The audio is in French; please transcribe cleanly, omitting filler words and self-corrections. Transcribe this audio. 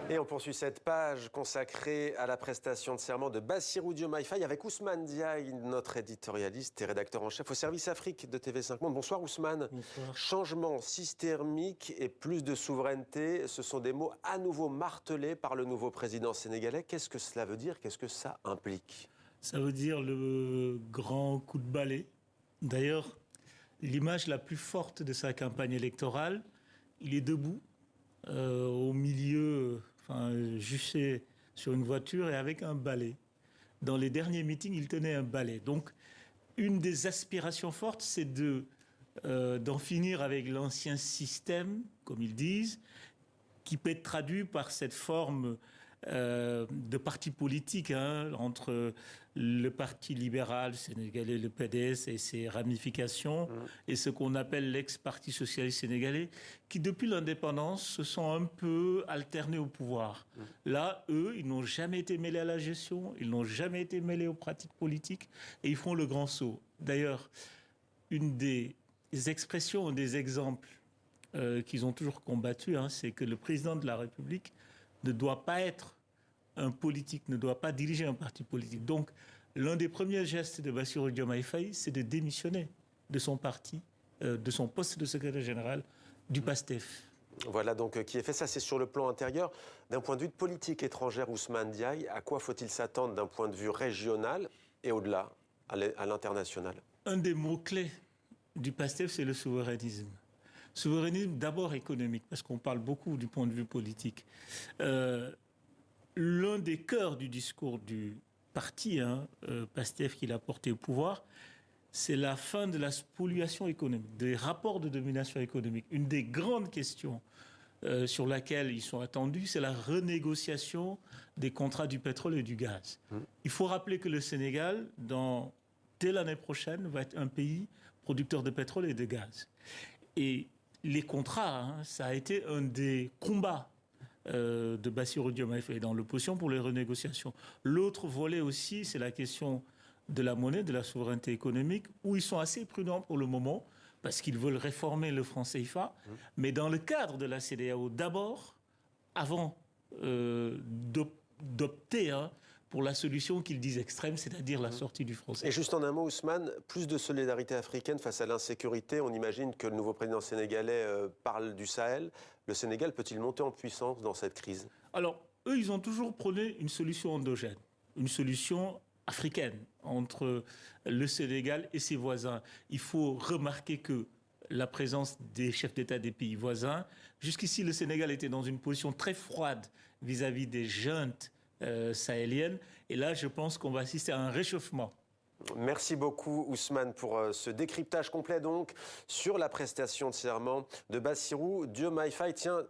Et on poursuit cette page consacrée à la prestation de serment de Bassirou Diomaye Faye avec Ousmane Diaye, notre éditorialiste et rédacteur en chef au service Afrique de TV5 Monde. Bonsoir Ousmane. Bonsoir. Changement systémique et plus de souveraineté, ce sont des mots à nouveau martelés par le nouveau président sénégalais. Qu'est-ce que cela veut dire? Qu'est-ce que ça implique? Ça veut dire le grand coup de balai. D'ailleurs, l'image la plus forte de sa campagne électorale, il est debout, au milieu, juché sur une voiture et avec un balai. Dans les derniers meetings, il tenait un balai. Donc, une des aspirations fortes, c'est d'en finir avec l'ancien système, comme ils disent, qui peut être traduit par cette forme de parti politique entre le Parti libéral sénégalais, le PDS et ses ramifications, et ce qu'on appelle l'ex-Parti socialiste sénégalais, qui depuis l'indépendance se sont un peu alternés au pouvoir. Là, eux, ils n'ont jamais été mêlés à la gestion, ils n'ont jamais été mêlés aux pratiques politiques, et ils font le grand saut. D'ailleurs, une des expressions, des exemples qu'ils ont toujours combattu, c'est que le président de la République ne doit pas être un politique, ne doit pas diriger un parti politique. Donc, l'un des premiers gestes de Bassirou Diomaye Faye, c'est de démissionner de son parti, de son poste de secrétaire général du PASTEF. Voilà donc qui est fait. Ça, c'est sur le plan intérieur. D'un point de vue de politique étrangère, Ousmane Diaye, à quoi faut-il s'attendre d'un point de vue régional et au-delà, à l'international? Un des mots-clés du PASTEF, c'est le souverainisme. Souverainisme d'abord économique, parce qu'on parle beaucoup du point de vue politique. L'un des cœurs du discours du parti, PASTEF, qu'il a porté au pouvoir, c'est la fin de la spoliation économique, des rapports de domination économique. Une des grandes questions sur laquelle ils sont attendus, c'est la renégociation des contrats du pétrole et du gaz. Il faut rappeler que le Sénégal, dès l'année prochaine, va être un pays producteur de pétrole et de gaz. Et les contrats, ça a été un des combats de Bassirou Diomaye Faye dans l'opposition pour les renégociations. L'autre volet aussi, c'est la question de la monnaie, de la souveraineté économique, où ils sont assez prudents pour le moment, parce qu'ils veulent réformer le franc CFA, mais dans le cadre de la CEDEAO d'abord, avant d'opter pour la solution qu'ils disent extrême, c'est-à-dire la sortie du franc CFA. Et juste en un mot, Ousmane, plus de solidarité africaine face à l'insécurité. On imagine que le nouveau président sénégalais parle du Sahel. Le Sénégal peut-il monter en puissance dans cette crise? Alors, eux, ils ont toujours prôné une solution endogène, une solution africaine entre le Sénégal et ses voisins. Il faut remarquer que la présence des chefs d'État des pays voisins, jusqu'ici, le Sénégal était dans une position très froide vis-à-vis des juntes sahéliennes. Et là, je pense qu'on va assister à un réchauffement. Merci beaucoup Ousmane pour ce décryptage complet donc sur la prestation de serment de Bassirou Diomaye Faye. Tiens,